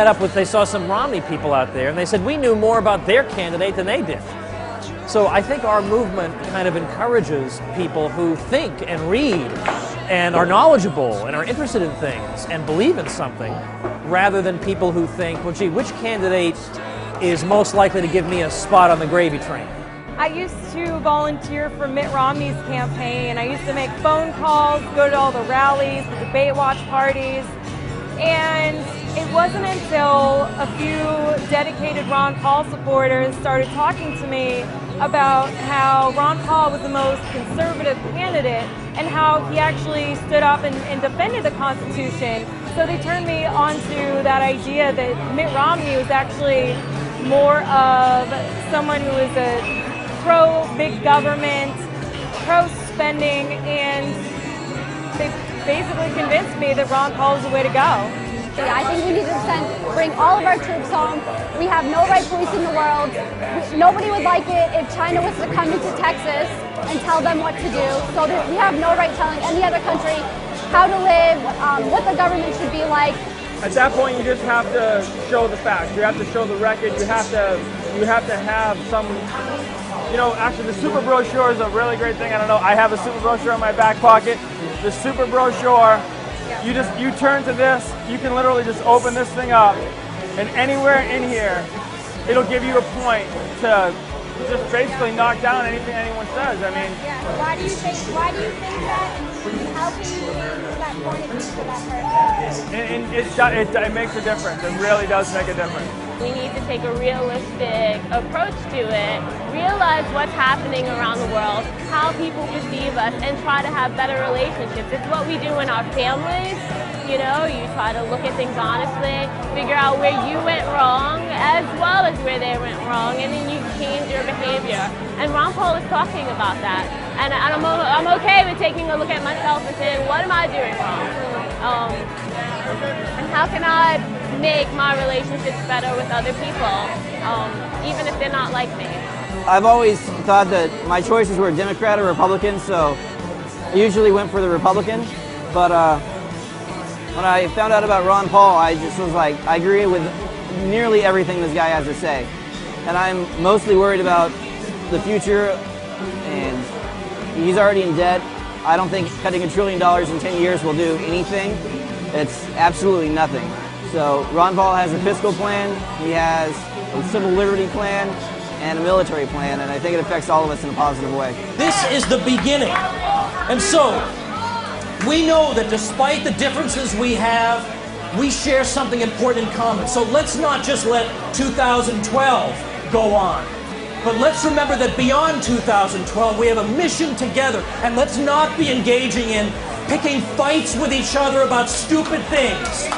met up with, they saw some Romney people out there, and they said, we knew more about their candidate than they did. So I think our movement kind of encourages people who think and read and are knowledgeable and are interested in things and believe in something, rather than people who think, well, gee, which candidate is most likely to give me a spot on the gravy train? I used to volunteer for Mitt Romney's campaign. I used to make phone calls, go to all the rallies, the debate watch parties, and it wasn't until a few dedicated Ron Paul supporters started talking to me about how Ron Paul was the most conservative candidate and how he actually stood up and defended the Constitution. So they turned me onto that idea that Mitt Romney was actually more of someone who was a pro-big government, pro-spending, and they basically convinced me that Ron Paul is the way to go. I think we need to bring all of our troops home. We have no right policing the world. Nobody would like it if China was to come into Texas and tell them what to do. So we have no right telling any other country how to live, what the government should be like. At that point, you just have to show the facts. You have to show the record. You have to have some. You know, actually, the super brochure is a really great thing. I don't know. I have a super brochure in my back pocket. The super brochure. You turn to this, you can literally just open this thing up, and anywhere in here, it'll give you a point to just basically knock down anything anyone says. I mean, why do you think that? How can you use that point of view for that person? It makes a difference. It really does make a difference. We need to take a realistic approach to it, realize what's happening around the world, how people perceive us, and try to have better relationships. It's what we do in our families. You know, you try to look at things honestly, figure out where you went wrong as well as where they went wrong, and then you change your behavior. And Ron Paul is talking about that. And I'm okay with taking a look at myself and saying, what am I doing wrong? And how can I make my relationships better with other people, even if they're not like me? I've always thought that my choices were Democrat or Republican, so I usually went for the Republican. But when I found out about Ron Paul, I just was like, I agree with nearly everything this guy has to say. And I'm mostly worried about the future, and he's already in debt. I don't think cutting $1 trillion in 10 years will do anything. It's absolutely nothing. So Ron Paul has a fiscal plan, he has a civil liberty plan, and a military plan, and I think it affects all of us in a positive way. This is the beginning. And so, we know that despite the differences we have, we share something important in common. So let's not just let 2012 go on, but let's remember that beyond 2012, we have a mission together, and let's not be engaging in picking fights with each other about stupid things.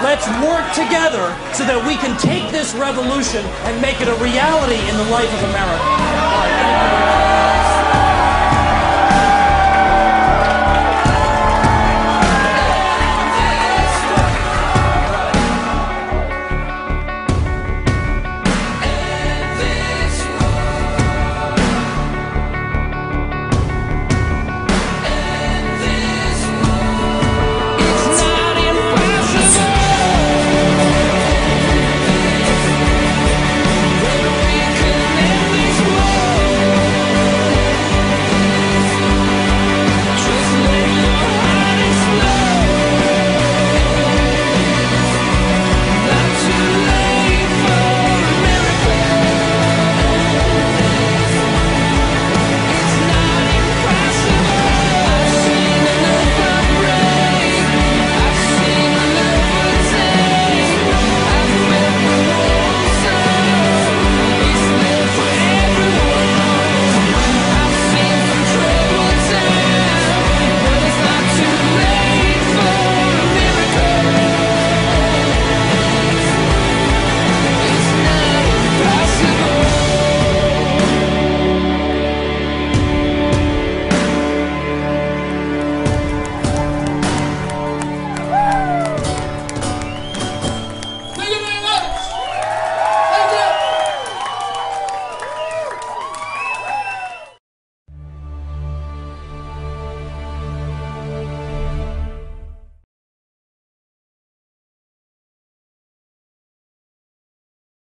Let's work together so that we can take this revolution and make it a reality in the life of America.